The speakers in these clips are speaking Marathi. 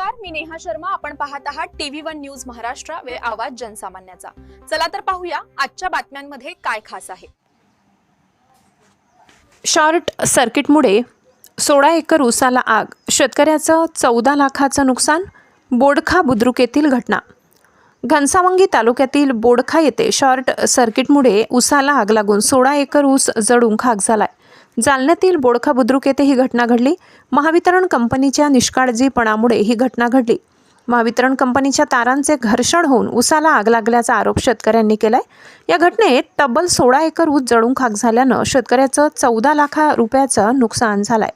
नमस्कार, मी नेहा शर्मा. आपण पाहत आहात TV1 न्यूज महाराष्ट्र, वेळ आवाज जनसामान्याचा. चला तर पाहूया आजच्या बातम्यांमध्ये काय खास आहे. शॉर्ट सर्किटमुळे 16 एकर ऊसाला आग, शेतकऱ्याचं 14 लाखाचं नुकसान. बोडखा बुद्रुक येथील घटना. घनसावंगी तालुक्यातील बोडखा येथे शॉर्ट सर्किटमुळे ऊसाला आग लागून 16 एकर ऊस जळून खाक झालाय. जालन्यातील बोडखा बुद्रुक येथे ही घटना घडली. महावितरण कंपनीच्या निष्काळजीपणामुळे ही घटना घडली. महावितरण कंपनीच्या तारांचे घर्षण होऊन ऊसाला आग लागल्याचा आरोप शेतकऱ्यांनी केलाय. या घटनेत तब्बल 16 एकर ऊस जळून खाक झाल्यानं शेतकऱ्याचं 14 लाख रुपयाचं नुकसान झालंय.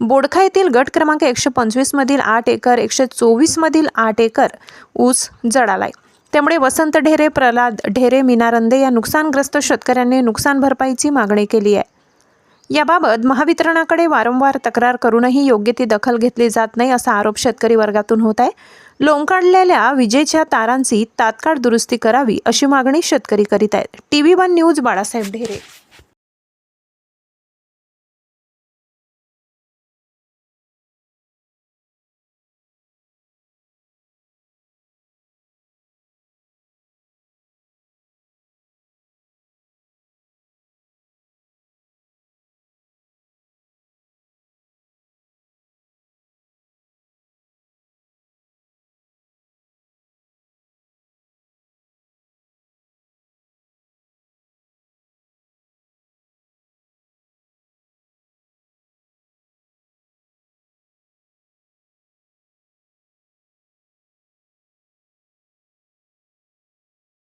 बोडखा येथील गट क्रमांक 125 मधील 8 एकर, 124 मधील 8 एकर ऊस जळालाय. त्यामुळे वसंत ढेरे, प्रल्हाद ढेरे, मीनारंदे या नुकसानग्रस्त शेतकऱ्यांनी नुकसान भरपाईची मागणी केली आहे. याबाबत महावितरणाकडे वारंवार तक्रार करूनही योग्य ती दखल घेतली जात नाही असा आरोप शेतकरी वर्गातून होत आहे. लोंबकळलेल्या विजेच्या तारांची तात्काळ दुरुस्ती करावी अशी मागणी शेतकरी करीत आहेत. TV1 news Balasaheb Dhere.